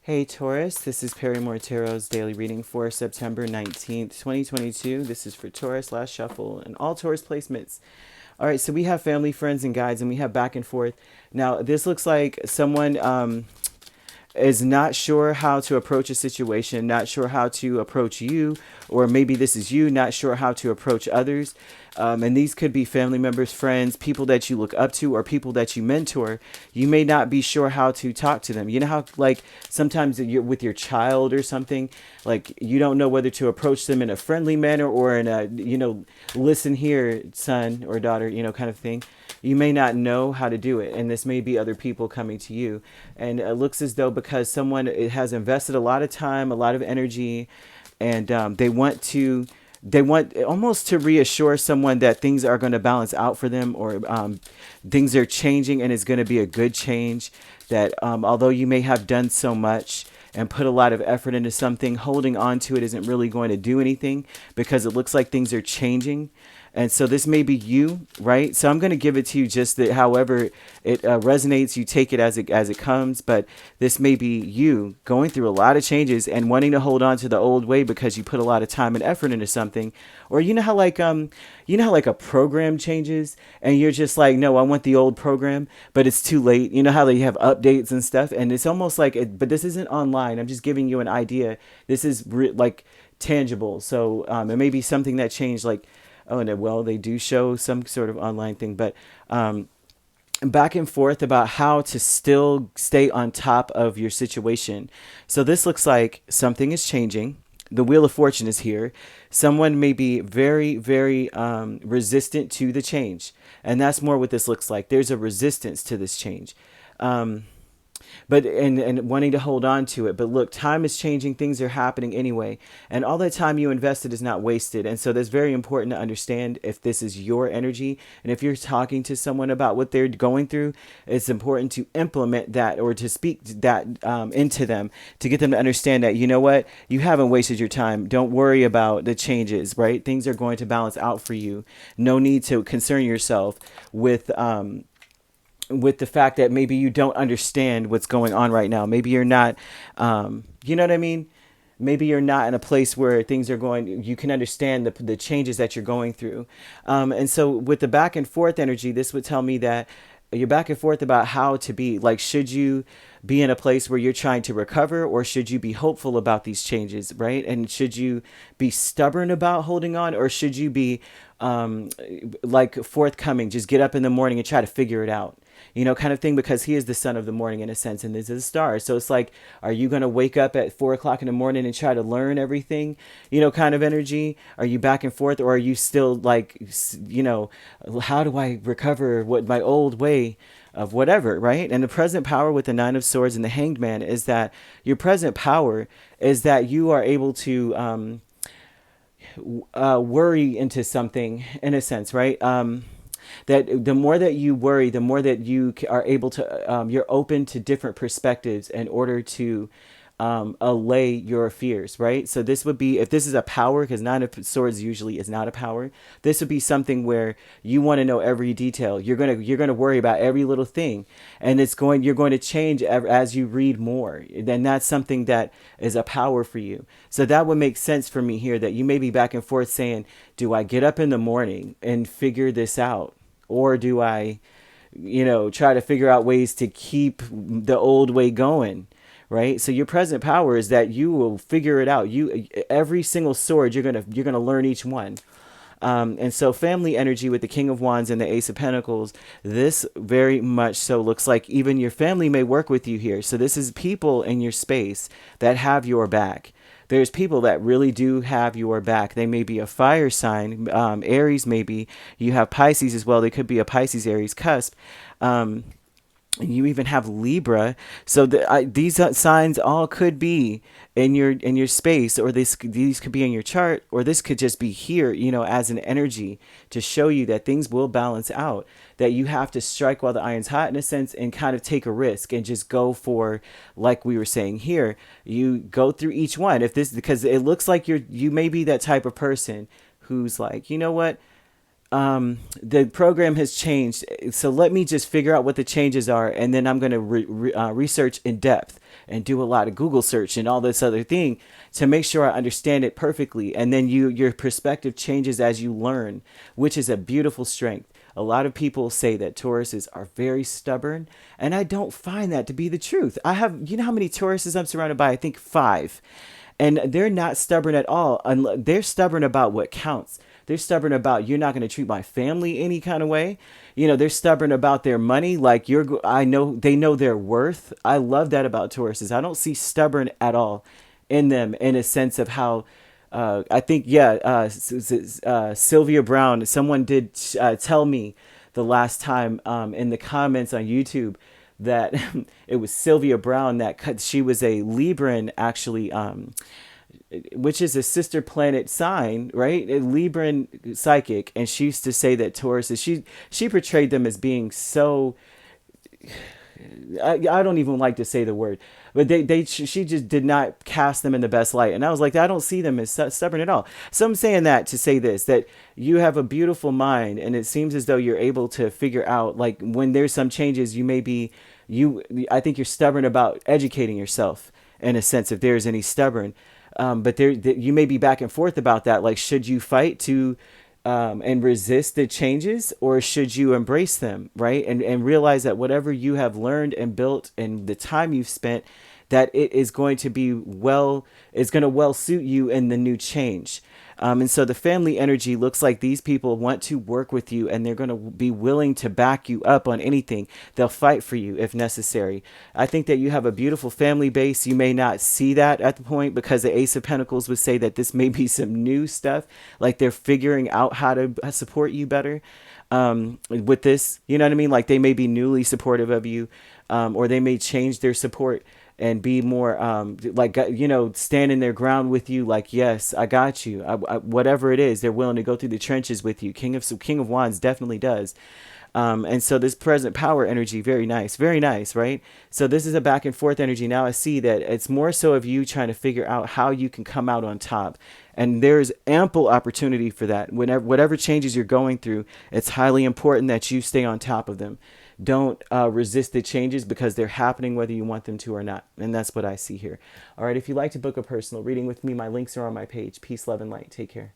Hey Taurus, this is Perrymore Tarot's daily reading for September 19th, 2022. This is for Taurus, last shuffle, and all Taurus placements. All right, so we have family, friends, and guides, and we have back and forth. Now, this looks like someone is not sure how to approach a situation, not sure how to approach you, or maybe this is you, not sure how to approach others. And these could be family members, friends, people that you look up to, or people that you mentor. You may not be sure how to talk to them. You know how, like, sometimes you're with your child or something, like, you don't know whether to approach them in a friendly manner or in a, listen here, son or daughter, kind of thing. You may not know how to do it, and this may be other people coming to you. And it looks as though because someone has invested a lot of time, a lot of energy, and they want almost to reassure someone that things are going to balance out for them, or things are changing and it's going to be a good change. That although you may have done so much and put a lot of effort into something, holding on to it isn't really going to do anything because it looks like things are changing. And so this may be you, right? So I'm going to give it to you just that however it resonates, you take it as it comes. But this may be you going through a lot of changes and wanting to hold on to the old way because you put a lot of time and effort into something. Or you know how like a program changes and you're just like, no, I want the old program, but it's too late. You know how they have updates and stuff, and it's almost like but this isn't online. I'm just giving you an idea. This is like tangible. So it may be something that changed, like, oh, and well, they do show some sort of online thing, but back and forth about how to still stay on top of your situation. So this looks like something is changing. The Wheel of Fortune is here. Someone may be very, very resistant to the change. And that's more what this looks like. There's a resistance to this change. But and wanting to hold on to it. But look, time is changing. Things are happening anyway. And all that time you invested is not wasted. And so that's very important to understand if this is your energy. And if you're talking to someone about what they're going through, it's important to implement that or to speak that into them to get them to understand that, you know what, you haven't wasted your time. Don't worry about the changes, right? Things are going to balance out for you. No need to concern yourself with the fact that maybe you don't understand what's going on right now. Maybe you're not, you know what I mean? Maybe you're not in a place where things are going, you can understand the changes that you're going through. And so with the back and forth energy, this would tell me that you're back and forth about how to be. Like, should you be in a place where you're trying to recover, or should you be hopeful about these changes, right? And should you be stubborn about holding on, or should you be like forthcoming, just get up in the morning and try to figure it out? Kind of thing, because he is the son of the morning in a sense, and this is a star. So it's like, are you going to wake up at 4 o'clock in the morning and try to learn everything, kind of energy? Are you back and forth, or are you still like, how do I recover what my old way of whatever, right? And the present power with the Nine of Swords and the Hanged Man is that your present power is that you are able to worry into something in a sense, right? That the more that you worry, the more that you are able to, you're open to different perspectives in order to allay your fears, right? So this would be, if this is a power, because Nine of Swords usually is not a power, this would be something where you want to know every detail. You're gonna worry about every little thing, and you're going to change as you read more. Then that's something that is a power for you. So that would make sense for me here, that you may be back and forth saying, do I get up in the morning and figure this out? Or do I, try to figure out ways to keep the old way going, right? So your present power is that you will figure it out. Every single sword, you're gonna learn each one. And so family energy with the King of Wands and the Ace of Pentacles, this very much so looks like even your family may work with you here. So this is people in your space that have your back. There's people that really do have your back. They may be a fire sign, Aries maybe. You have Pisces as well. They could be a Pisces-Aries cusp. You even have Libra. So these signs all could be in your space, or these could be in your chart, or this could just be here, as an energy to show you that things will balance out, that you have to strike while the iron's hot in a sense and kind of take a risk and just go for, like we were saying here, you go through each one. Because it looks like you may be that type of person who's like, you know what? The program has changed, so let me just figure out what the changes are, and then I'm going to research in depth and do a lot of Google search and all this other thing to make sure I understand it perfectly. And then your perspective changes as you learn, which is a beautiful strength. A lot of people say that Tauruses are very stubborn, and I don't find that to be the truth. I have, you know how many Tauruses I'm surrounded by? I think 5. And they're not stubborn at all. They're stubborn about what counts. They're stubborn about, you're not going to treat my family any kind of way. You know, they're stubborn about their money. Like I know they know their worth. I love that about Tauruses. I don't see stubborn at all in them, in a sense of how, I think, yeah, Sylvia Brown, someone did tell me the last time in the comments on YouTube that it was Sylvia Brown that she was a Libran, actually, which is a sister planet sign, right? A Libran psychic. And she used to say that Taurus is, she portrayed them as being so, I don't even like to say the word, but she just did not cast them in the best light. And I was like, I don't see them as stubborn at all. So I'm saying that to say this, that you have a beautiful mind, and it seems as though you're able to figure out, like, when there's some changes, I think you're stubborn about educating yourself, in a sense, if there's any stubborn. But you may be back and forth about that. Like, should you fight to and resist the changes, or should you embrace them, right? And realize that whatever you have learned and built and the time you've spent, that it is going to be it's going to well suit you in the new change. And so the family energy looks like these people want to work with you, and they're going to be willing to back you up on anything. They'll fight for you if necessary. I think that you have a beautiful family base. You may not see that at the point, because the Ace of Pentacles would say that this may be some new stuff, like they're figuring out how to support you better with this. You know what I mean? Like, they may be newly supportive of you, or they may change their support and be more standing their ground with you, like, yes, I got you. Whatever it is, they're willing to go through the trenches with you. King of Wands definitely does. And so this present power energy, very nice, right? So this is a back and forth energy. Now I see that it's more so of you trying to figure out how you can come out on top. And there's ample opportunity for that. Whatever changes you're going through, it's highly important that you stay on top of them. Don't resist the changes, because they're happening whether you want them to or not. And that's what I see here. All right, if you'd like to book a personal reading with me, my links are on my page. Peace, love, and light. Take care.